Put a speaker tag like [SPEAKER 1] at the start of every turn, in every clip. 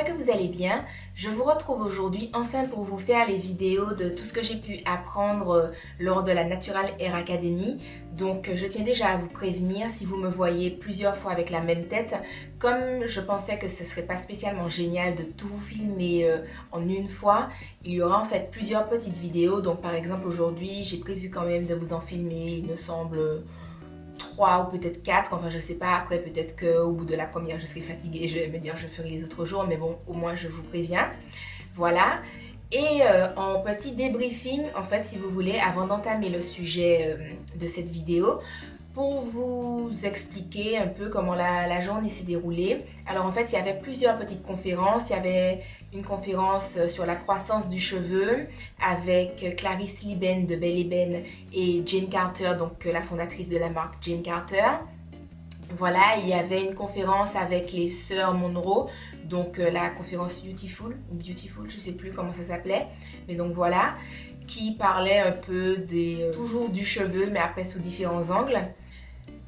[SPEAKER 1] j'espère que vous allez bien. Je vous retrouve aujourd'hui enfin pour vous faire les vidéos de tout ce que j'ai pu apprendre lors de la Natural Hair Academy. Donc je tiens déjà à vous prévenir si vous me voyez plusieurs fois avec la même tête. Comme je pensais que ce serait pas spécialement génial de tout vous filmer en une fois, il y aura en fait plusieurs petites vidéos. Donc par exemple aujourd'hui j'ai prévu quand même de vous en filmer, il me semble 3 ou peut-être 4, enfin je sais pas, après peut-être qu'au bout de la première je serai fatiguée, je vais me dire je ferai les autres jours, mais bon au moins je vous préviens, voilà. Et en petit débriefing en fait si vous voulez, avant d'entamer le sujet de cette vidéo, pour vous expliquer un peu comment la journée s'est déroulée. Alors en fait, il y avait plusieurs petites conférences. Il y avait une conférence sur la croissance du cheveu avec Clarisse Liben de Belle Eben et Jane Carter, donc la fondatrice de la marque Jane Carter. Voilà, il y avait une conférence avec les sœurs Monroe, donc la conférence Beautiful, je sais plus comment ça s'appelait, mais donc voilà, qui parlait un peu toujours du cheveu, mais après sous différents angles.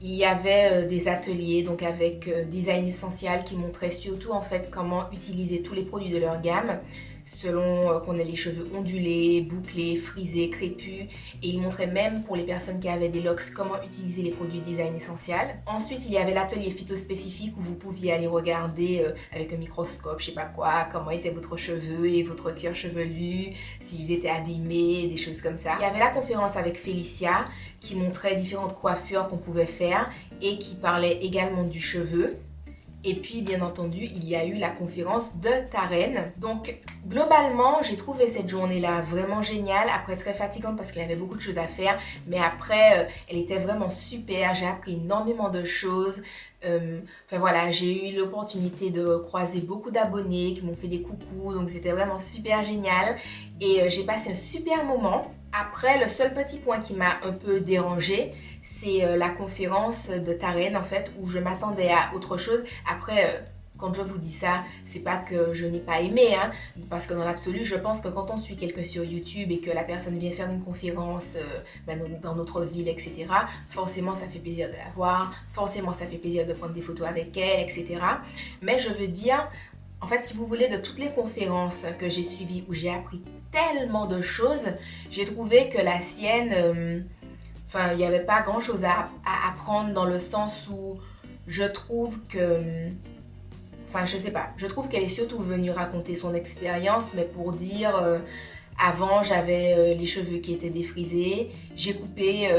[SPEAKER 1] Il y avait des ateliers donc avec Design Essential qui montraient surtout en fait comment utiliser tous les produits de leur gamme selon qu'on ait les cheveux ondulés, bouclés, frisés, crépus, et ils montraient même pour les personnes qui avaient des locks comment utiliser les produits Design Essential. Ensuite il y avait l'atelier phytospécifique où vous pouviez aller regarder avec un microscope, je sais pas quoi, comment étaient votre cheveu et votre cuir chevelu, s'ils étaient abîmés, des choses comme ça. Il y avait la conférence avec Félicia qui montrait différentes coiffures qu'on pouvait faire et qui parlait également du cheveu. Et puis, bien entendu, il y a eu la conférence de Taryn. Donc, globalement, j'ai trouvé cette journée-là vraiment géniale. Après, très fatigante parce qu'il y avait beaucoup de choses à faire. Mais après, elle était vraiment super. J'ai appris énormément de choses. Enfin voilà, j'ai eu l'opportunité de croiser beaucoup d'abonnés qui m'ont fait des coucous. Donc, c'était vraiment super génial. Et j'ai passé un super moment. Après, le seul petit point qui m'a un peu dérangée, c'est la conférence de Taryn en fait, où je m'attendais à autre chose. Après, quand je vous dis ça, c'est pas que je n'ai pas aimé, hein, parce que dans l'absolu, je pense que quand on suit quelqu'un sur YouTube et que la personne vient faire une conférence dans notre ville, etc., forcément ça fait plaisir de la voir, forcément ça fait plaisir de prendre des photos avec elle, etc. Mais je veux dire, en fait, si vous voulez, de toutes les conférences que j'ai suivies où j'ai appris tellement de choses, j'ai trouvé que la sienne, enfin, il n'y avait pas grand chose à apprendre dans le sens où je trouve que, enfin, je sais pas, je trouve qu'elle est surtout venue raconter son expérience, mais pour dire, avant j'avais les cheveux qui étaient défrisés, j'ai coupé,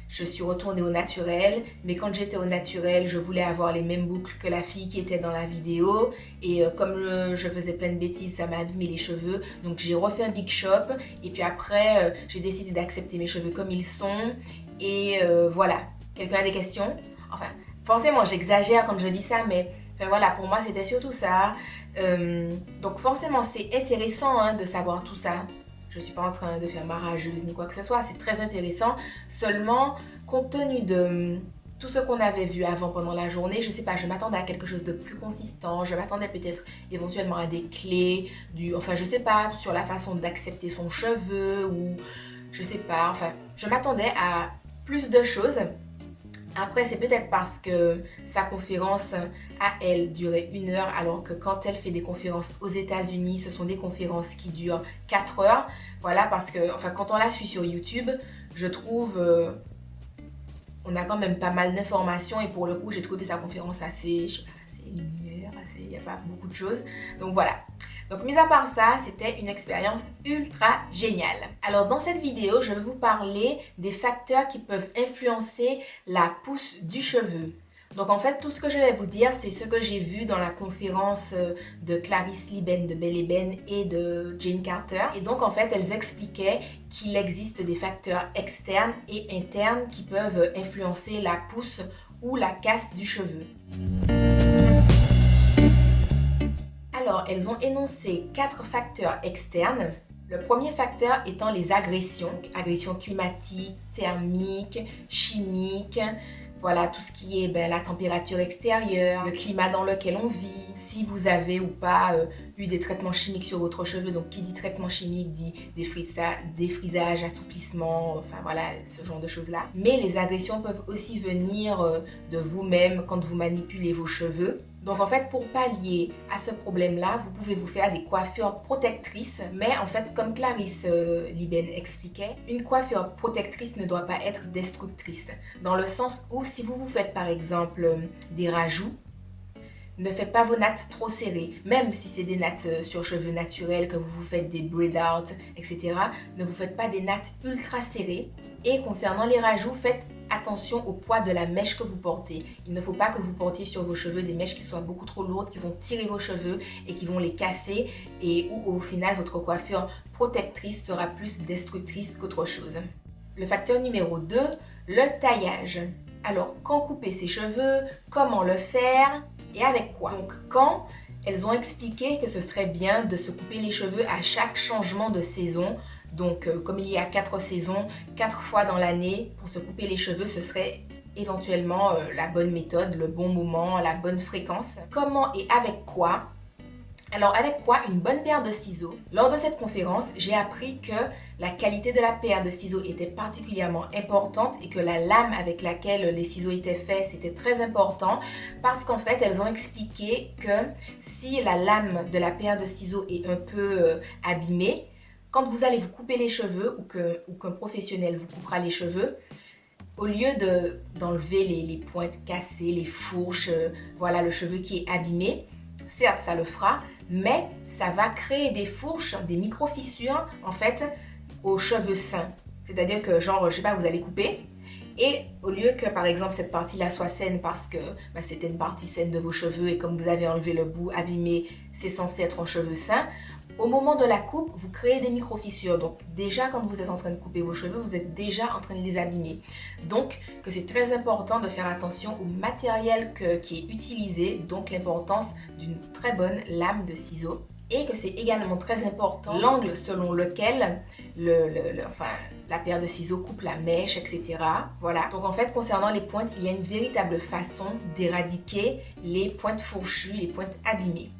[SPEAKER 1] je suis retournée au naturel, mais quand j'étais au naturel, je voulais avoir les mêmes boucles que la fille qui était dans la vidéo, et comme je faisais plein de bêtises, ça m'a abîmé les cheveux, donc j'ai refait un big shop, et puis après, j'ai décidé d'accepter mes cheveux comme ils sont, et voilà. Quelqu'un a des questions? Enfin, forcément, j'exagère quand je dis ça, mais enfin, voilà, pour moi, c'était surtout ça. Donc forcément, c'est intéressant hein, de savoir tout ça. Je ne suis pas en train de faire ma rageuse ni quoi que ce soit, c'est très intéressant. Seulement, compte tenu de tout ce qu'on avait vu avant pendant la journée, je sais pas, je m'attendais à quelque chose de plus consistant, je m'attendais peut-être éventuellement à des clés, enfin je sais pas, sur la façon d'accepter son cheveu ou je sais pas, enfin je m'attendais à plus de choses. Après, c'est peut-être parce que sa conférence à elle durait 1 heure, alors que quand elle fait des conférences aux États-Unis, ce sont des conférences qui durent 4 heures. Voilà, parce que, enfin, quand on la suit sur YouTube, je trouve, on a quand même pas mal d'informations et pour le coup, j'ai trouvé sa conférence assez, je sais pas, assez linéaire, il n'y a pas beaucoup de choses. Donc voilà. Donc, mis à part ça, c'était une expérience ultra géniale. Alors, dans cette vidéo, je vais vous parler des facteurs qui peuvent influencer la pousse du cheveu. Donc, en fait, tout ce que je vais vous dire, c'est ce que j'ai vu dans la conférence de Clarisse Liben de Belle Eben et de Jane Carter. Et donc, en fait, elles expliquaient qu'il existe des facteurs externes et internes qui peuvent influencer la pousse ou la casse du cheveu. Alors, elles ont énoncé 4 facteurs externes. Le premier facteur étant les agressions climatiques, thermiques, chimiques, voilà tout ce qui est la température extérieure, le climat dans lequel on vit, si vous avez ou pas eu des traitements chimiques sur votre cheveu. Donc qui dit traitement chimique dit défrisage, assouplissement, enfin voilà ce genre de choses là. Mais les agressions peuvent aussi venir de vous-même quand vous manipulez vos cheveux. Donc en fait, pour pallier à ce problème-là, vous pouvez vous faire des coiffures protectrices. Mais en fait, comme Clarisse Liben expliquait, une coiffure protectrice ne doit pas être destructrice. Dans le sens où si vous vous faites par exemple des rajouts, ne faites pas vos nattes trop serrées. Même si c'est des nattes sur cheveux naturels, que vous vous faites des braid out, etc. Ne vous faites pas des nattes ultra serrées. Et concernant les rajouts, faites attention au poids de la mèche que vous portez. Il ne faut pas que vous portiez sur vos cheveux des mèches qui soient beaucoup trop lourdes, qui vont tirer vos cheveux et qui vont les casser et où au final votre coiffure protectrice sera plus destructrice qu'autre chose. Le facteur numéro 2, le taillage. Alors, quand couper ses cheveux, comment le faire et avec quoi? Donc, quand elles ont expliqué que ce serait bien de se couper les cheveux à chaque changement de saison. Donc, comme il y a 4 saisons, 4 fois dans l'année, pour se couper les cheveux, ce serait éventuellement la bonne méthode, le bon moment, la bonne fréquence. Comment et avec quoi? Alors, avec quoi? Une bonne paire de ciseaux. Lors de cette conférence, j'ai appris que la qualité de la paire de ciseaux était particulièrement importante et que la lame avec laquelle les ciseaux étaient faits, c'était très important parce qu'en fait, elles ont expliqué que si la lame de la paire de ciseaux est un peu abîmée, quand vous allez vous couper les cheveux ou qu'un professionnel vous coupera les cheveux, au lieu d'enlever les pointes cassées, les fourches, voilà le cheveu qui est abîmé, certes ça le fera, mais ça va créer des fourches, des micro-fissures en fait aux cheveux sains. C'est-à-dire que genre, je sais pas, vous allez couper et au lieu que par exemple cette partie-là soit saine parce que c'était une partie saine de vos cheveux et comme vous avez enlevé le bout abîmé, c'est censé être un cheveu sain. Au moment de la coupe, vous créez des micro-fissures. Donc déjà, quand vous êtes en train de couper vos cheveux, vous êtes déjà en train de les abîmer. Donc, que c'est très important de faire attention au matériel qui est utilisé. Donc, l'importance d'une très bonne lame de ciseaux. Et que c'est également très important l'angle selon lequel la paire de ciseaux coupe la mèche, etc. Voilà. Donc en fait, concernant les pointes, il y a une véritable façon d'éradiquer les pointes fourchues, les pointes abîmées.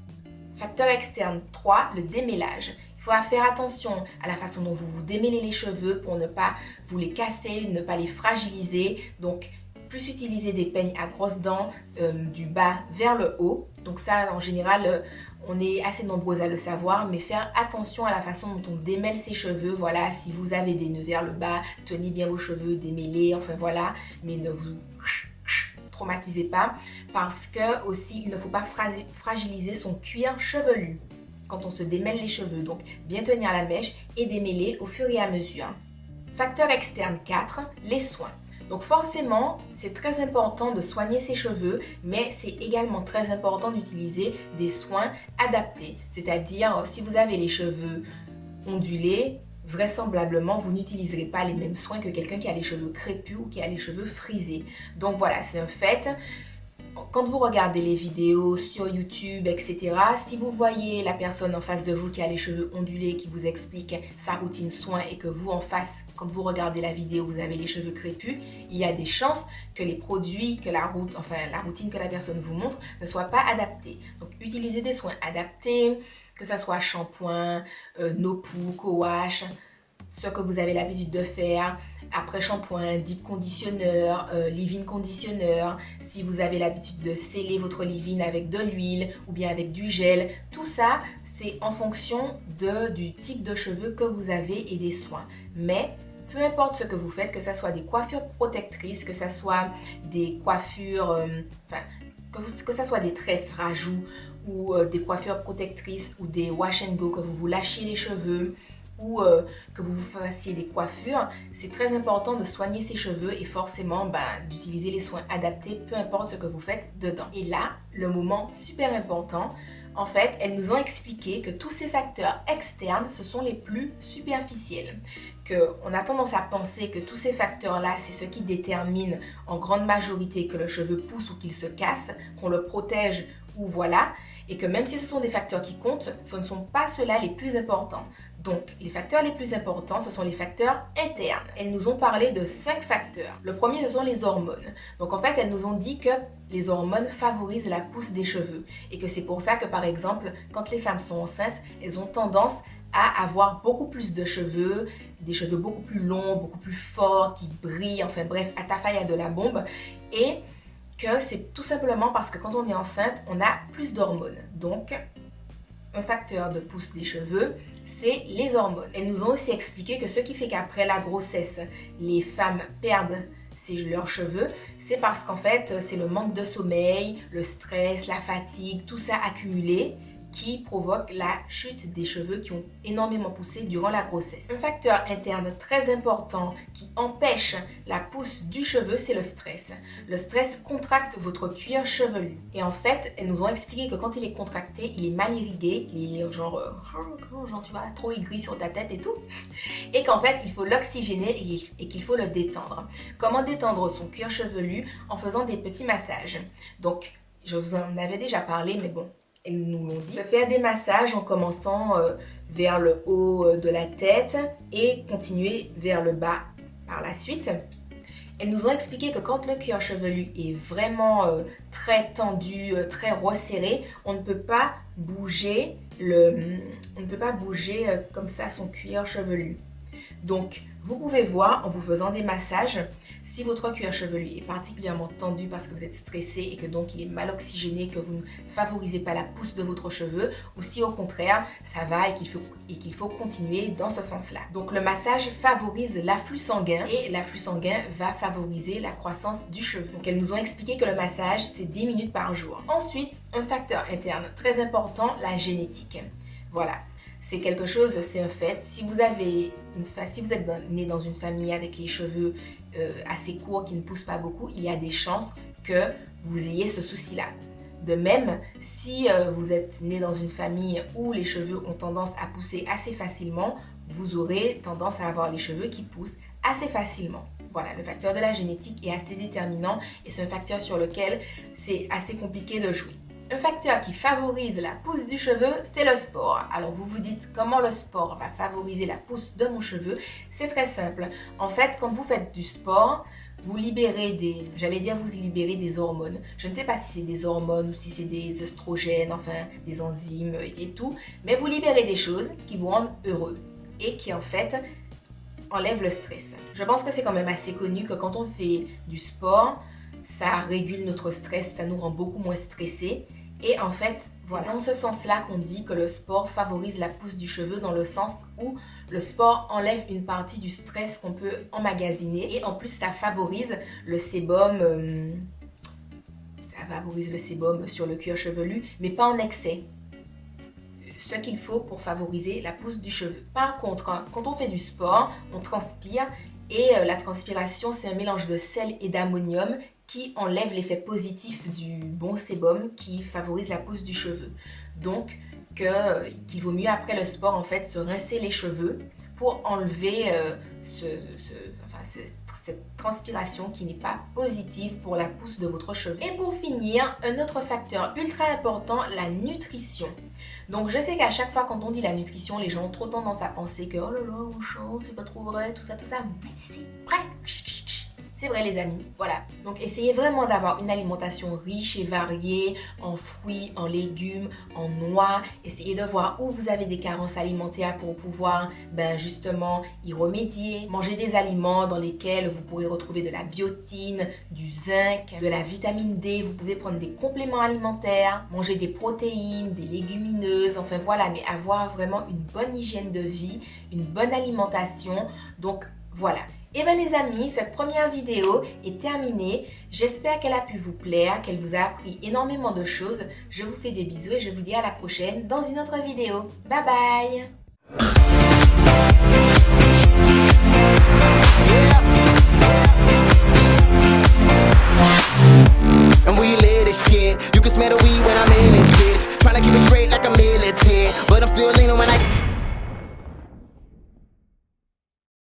[SPEAKER 1] Facteur externe 3, le démêlage. Il faudra faire attention à la façon dont vous vous démêlez les cheveux pour ne pas vous les casser, ne pas les fragiliser. Donc, plus utiliser des peignes à grosses dents du bas vers le haut. Donc ça, en général, on est assez nombreux à le savoir, mais faire attention à la façon dont on démêle ses cheveux. Voilà, si vous avez des nœuds vers le bas, tenez bien vos cheveux, démêlez, enfin voilà, mais ne vous traumatisez pas parce que aussi il ne faut pas fragiliser son cuir chevelu quand on se démêle les cheveux. Donc bien tenir la mèche et démêler au fur et à mesure. Facteur externe 4, les soins. Donc forcément, c'est très important de soigner ses cheveux, mais c'est également très important d'utiliser des soins adaptés. C'est-à-dire, si vous avez les cheveux ondulés, vraisemblablement, vous n'utiliserez pas les mêmes soins que quelqu'un qui a les cheveux crépus ou qui a les cheveux frisés. Donc voilà, c'est un fait. Quand vous regardez les vidéos sur YouTube, etc., si vous voyez la personne en face de vous qui a les cheveux ondulés, qui vous explique sa routine soin et que vous en face, quand vous regardez la vidéo, vous avez les cheveux crépus, il y a des chances que les produits, que la routine que la personne vous montre ne soit pas adaptée. Donc utilisez des soins adaptés, que ce soit shampoing, no-poo, co-wash, ce que vous avez l'habitude de faire. Après shampoing, deep conditioner, leave-in conditioner, si vous avez l'habitude de sceller votre leave-in avec de l'huile ou bien avec du gel, tout ça c'est en fonction du type de cheveux que vous avez et des soins. Mais peu importe ce que vous faites, que ce soit des coiffures protectrices, que ce soit des coiffures, que ce soit des tresses rajouts ou des coiffures protectrices ou des wash and go, que vous vous lâchiez les cheveux ou que vous vous fassiez des coiffures, c'est très important de soigner ses cheveux et forcément d'utiliser les soins adaptés, peu importe ce que vous faites dedans. Et là, le moment super important, en fait, elles nous ont expliqué que tous ces facteurs externes, ce sont les plus superficiels. On a tendance à penser que tous ces facteurs-là, c'est ce qui détermine en grande majorité que le cheveu pousse ou qu'il se casse, qu'on le protège ou voilà, et que même si ce sont des facteurs qui comptent, ce ne sont pas ceux-là les plus importants. Donc, les facteurs les plus importants, ce sont les facteurs internes. Elles nous ont parlé de 5 facteurs. Le premier, ce sont les hormones. Donc, en fait, elles nous ont dit que les hormones favorisent la pousse des cheveux. Et que c'est pour ça que, par exemple, quand les femmes sont enceintes, elles ont tendance à avoir beaucoup plus de cheveux, des cheveux beaucoup plus longs, beaucoup plus forts, qui brillent, enfin bref, à tafaya de la bombe. Et que c'est tout simplement parce que quand on est enceinte, on a plus d'hormones. Donc, un facteur de pousse des cheveux, c'est les hormones. Elles nous ont aussi expliqué que ce qui fait qu'après la grossesse, les femmes perdent leurs cheveux, c'est parce qu'en fait, c'est le manque de sommeil, le stress, la fatigue, tout ça accumulé qui provoque la chute des cheveux qui ont énormément poussé durant la grossesse. Un facteur interne très important qui empêche la pousse du cheveu, c'est le stress. Le stress contracte votre cuir chevelu. Et en fait, elles nous ont expliqué que quand il est contracté, il est mal irrigué, il est genre tu vois, trop aigri sur ta tête et tout. Et qu'en fait, il faut l'oxygéner et qu'il faut le détendre. Comment détendre son cuir chevelu? En faisant des petits massages. Donc, je vous en avais déjà parlé, mais bon, elles nous l'ont dit. Se faire des massages en commençant vers le haut de la tête et continuer vers le bas par la suite. Elles nous ont expliqué que quand le cuir chevelu est vraiment très tendu, très resserré, on ne peut pas bouger comme ça son cuir chevelu. Donc, vous pouvez voir en vous faisant des massages si votre cuir chevelu est particulièrement tendu parce que vous êtes stressé et que donc il est mal oxygéné, que vous ne favorisez pas la pousse de votre cheveu, ou si au contraire ça va et qu'il faut continuer dans ce sens-là. Donc le massage favorise l'afflux sanguin et l'afflux sanguin va favoriser la croissance du cheveu. Donc elles nous ont expliqué que le massage c'est 10 minutes par jour. Ensuite, un facteur interne très important, la génétique. Voilà. C'est quelque chose, c'est un fait. Si vous êtes né dans une famille avec les cheveux assez courts qui ne poussent pas beaucoup, il y a des chances que vous ayez ce souci-là. De même, si vous êtes né dans une famille où les cheveux ont tendance à pousser assez facilement, vous aurez tendance à avoir les cheveux qui poussent assez facilement. Voilà, le facteur de la génétique est assez déterminant et c'est un facteur sur lequel c'est assez compliqué de jouer. Un facteur qui favorise la pousse du cheveu, c'est le sport. Alors vous vous dites comment le sport va favoriser la pousse de mon cheveu? C'est très simple. En fait, quand vous faites du sport, vous libérez des hormones. Je ne sais pas si c'est des hormones ou si c'est des oestrogènes, enfin des enzymes et tout, mais vous libérez des choses qui vous rendent heureux et qui en fait enlèvent le stress. Je pense que c'est quand même assez connu que quand on fait du sport, ça régule notre stress, ça nous rend beaucoup moins stressés. Et en fait, voilà, c'est dans ce sens-là qu'on dit que le sport favorise la pousse du cheveu, dans le sens où le sport enlève une partie du stress qu'on peut emmagasiner. Et en plus, ça favorise le sébum, sur le cuir chevelu, mais pas en excès. Ce qu'il faut pour favoriser la pousse du cheveu. Par contre, quand on fait du sport, on transpire et la transpiration, c'est un mélange de sel et d'ammonium qui enlève l'effet positif du bon sébum qui favorise la pousse du cheveu. Donc, qu'il vaut mieux après le sport en fait se rincer les cheveux pour enlever cette transpiration qui n'est pas positive pour la pousse de votre cheveu. Et pour finir, un autre facteur ultra important, la nutrition. Donc je sais qu'à chaque fois quand on dit la nutrition, les gens ont trop tendance à penser que oh là là, on chante, c'est pas trop vrai, tout ça, mais c'est vrai. C'est vrai les amis, voilà. Donc essayez vraiment d'avoir une alimentation riche et variée en fruits, en légumes, en noix. Essayez de voir où vous avez des carences alimentaires pour pouvoir justement y remédier. Mangez des aliments dans lesquels vous pourrez retrouver de la biotine, du zinc, de la vitamine D. Vous pouvez prendre des compléments alimentaires, manger des protéines, des légumineuses, enfin voilà, mais avoir vraiment une bonne hygiène de vie, une bonne alimentation. Donc voilà. Et bien les amis, cette première vidéo est terminée. J'espère qu'elle a pu vous plaire, qu'elle vous a appris énormément de choses. Je vous fais des bisous et je vous dis à la prochaine dans une autre vidéo. Bye bye! And we live this shit. You can smell the weed when I'm